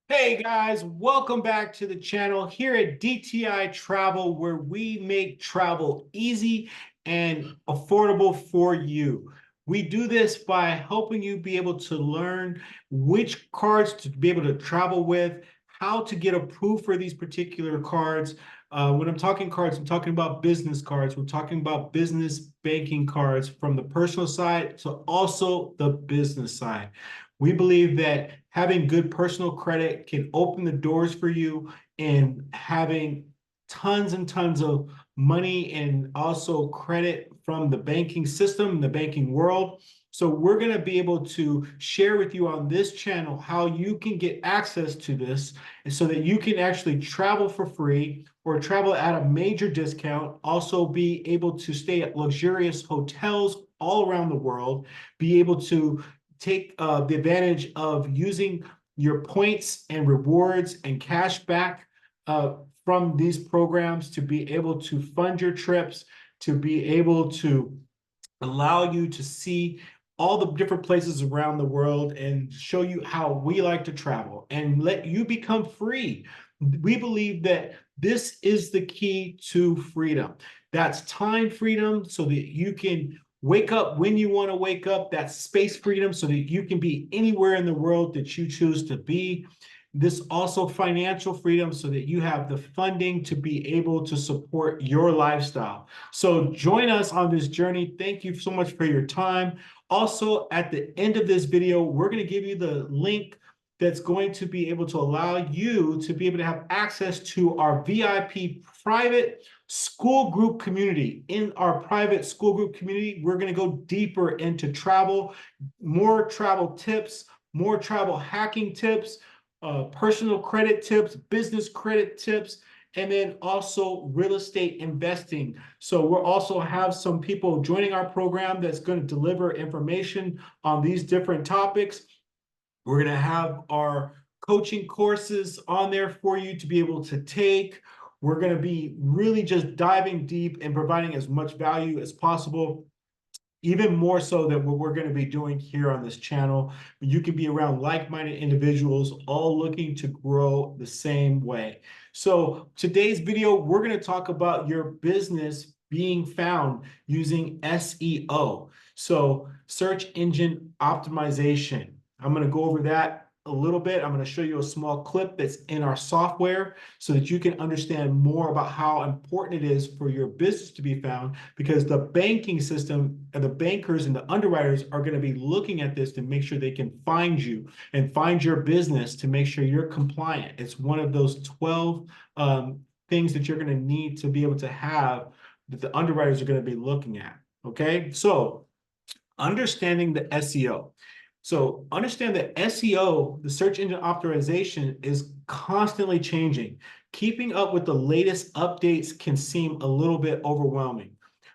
Hey guys, welcome back to the channel here at DTI Travel, where we make travel easy and affordable for you. We do this by helping you be able to learn which cards to be able to travel with, how to get approved for these particular cards. When I'm talking cards, I'm talking about business cards. We're talking about business banking cards from the personal side to also the business side. We believe that having good personal credit can open the doors for you, and having tons and tons of money and also credit from the banking system, the banking world. So we're going to be able to share with you on this channel how you can get access to this, and so that you can actually travel for free or travel at a major discount, also be able to stay at luxurious hotels all around the world, be able to take the advantage of using your points and rewards and cash back from these programs to be able to fund your trips, to be able to allow you to see all the different places around the world and show you how we like to travel and let you become free. We believe that this is the key to freedom. That's time freedom, so that you can wake up when you want to wake up. That's space freedom, so that you can be anywhere in the world that you choose to be. This also financial freedom, so that you have the funding to be able to support your lifestyle. So join us on this journey. Thank you so much for your time. Also, at the end of this video, we're going to give you the link that's going to be able to allow you to be able to have access to our VIP private school group community. In our private school group community, we're going to go deeper into travel, more travel tips, more travel hacking tips, personal credit tips, business credit tips, and then also real estate investing. So we'll also have some people joining our program that's going to deliver information on these different topics. We're going to have our coaching courses on there for you to be able to take. We're going to be really just diving deep and providing as much value as possible, even more so than what we're going to be doing here on this channel. You can be around like-minded individuals all looking to grow the same way. So today's video, we're going to talk about your business being found using SEO. So search engine optimization. I'm going to go over that a little bit. I'm going to show you a small clip that's in our software so that you can understand more about how important it is for your business to be found, because the banking system and the bankers and the underwriters are going to be looking at this to make sure they can find you and find your business to make sure you're compliant. It's one of those 12 things that you're going to need to be able to have, that the underwriters are going to be looking at. Okay, so understanding the SEO. So understand that SEO, the search engine optimization, is constantly changing. Keeping up with the latest updates can seem a little bit overwhelming.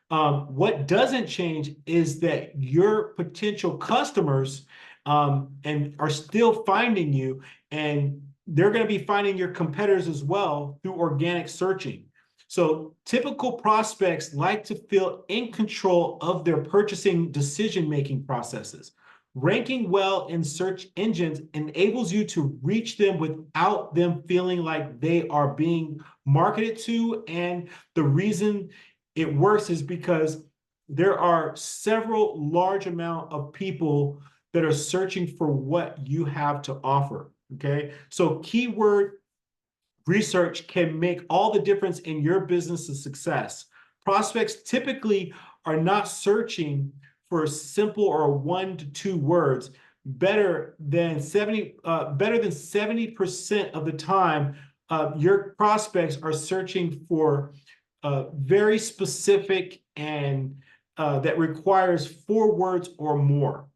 What doesn't change is that your potential customers and are still finding you, and they're going to be finding your competitors as well through organic searching. So typical prospects like to feel in control of their purchasing decision-making processes. Ranking well in search engines enables you to reach them without them feeling like they are being marketed to. And the reason it works is because there are several large amount of people that are searching for what you have to offer. Okay, so keyword research can make all the difference in your business's success. Prospects typically are not searching for simple or 1 to 2 words. Better than 70% of the time, your prospects are searching for very specific and that requires 4 words or more.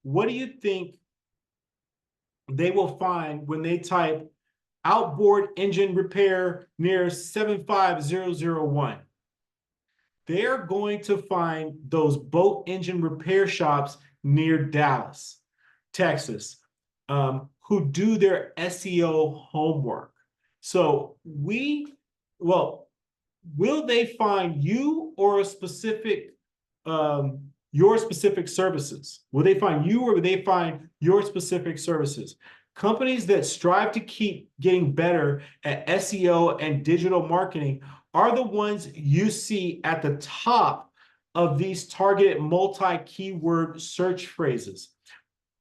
What do you think they will find when they type outboard engine repair near 75001? They're going to find those boat engine repair shops near Dallas, Texas, who do their SEO homework. So well, will they find you or a specific, your specific services? Will they find you, or will they find your specific services? Companies that strive to keep getting better at SEO and digital marketing are the ones you see at the top of these targeted multi-keyword search phrases.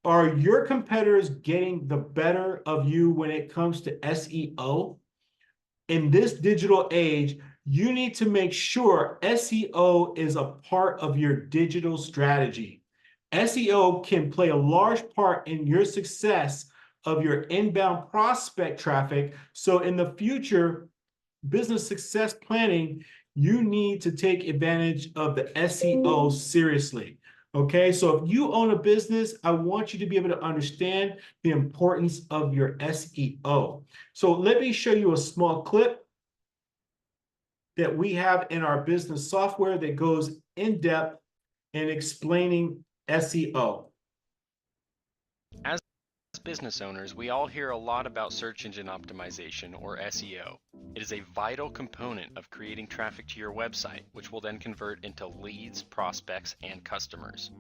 Are your competitors getting the better of you when it comes to SEO? In this digital age, you need to make sure SEO is a part of your digital strategy. SEO can play a large part in your success of your inbound prospect traffic. So in the future, business success planning, you need to take advantage of the SEO seriously. Okay, so if you own a business, I want you to be able to understand the importance of your SEO. So let me show you a small clip that we have in our business software that goes in depth in explaining SEO. As business owners, we all hear a lot about search engine optimization, or SEO. It is a vital component of creating traffic to your website, which will then convert into leads, prospects, and customers.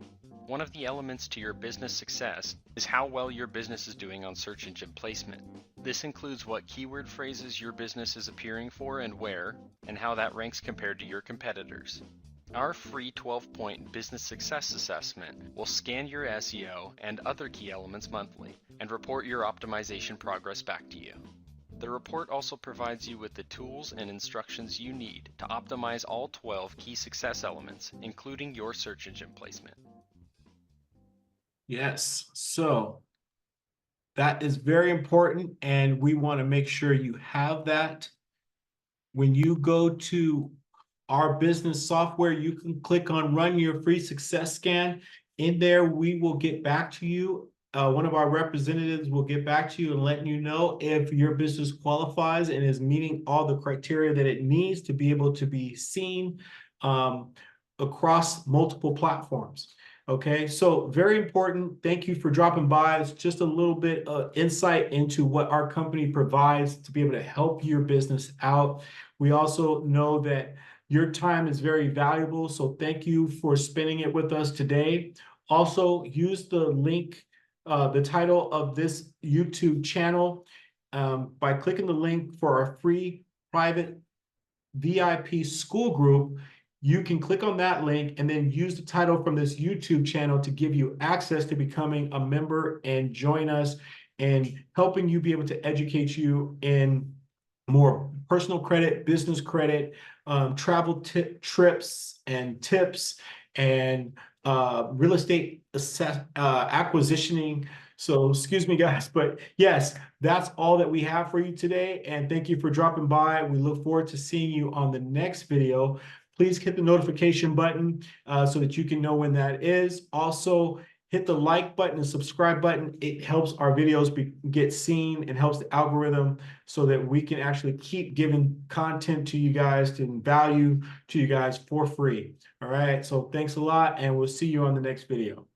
One of the elements to your business success is how well your business is doing on search engine placement. This includes what keyword phrases your business is appearing for and where, and how that ranks compared to your competitors. Our free 12-point business success assessment will scan your SEO and other key elements monthly and report your optimization progress back to you. The report also provides you with the tools and instructions you need to optimize all 12 key success elements, including your search engine placement. Yes, so that is very important, and we want to make sure you have that. When you go to our business software, you can click on Run Your Free Success Scan. In there, we will get back to you. One of our representatives will get back to you and let you know if your business qualifies and is meeting all the criteria that it needs to be able to be seen across multiple platforms. Okay, so very important. Thank you for dropping by. It's just a little bit of insight into what our company provides to be able to help your business out. We also know that your time is very valuable, so thank you for spending it with us today. Also, use the link, the title of this YouTube channel by clicking the link for our free private VIP school group. You can click on that link and then use the title from this YouTube channel to give you access to becoming a member and join us and helping you be able to educate you in more personal credit, business credit, travel trips and tips, and real estate acquisitioning. So excuse me, guys, but yes, that's all that we have for you today. And thank you for dropping by. We look forward to seeing you on the next video. Please hit the notification button so that you can know when that is. Also, hit the like button and subscribe button. It helps our videos get seen and helps the algorithm so that we can actually keep giving content to you guys and value to you guys for free. All right, so thanks a lot, and we'll see you on the next video.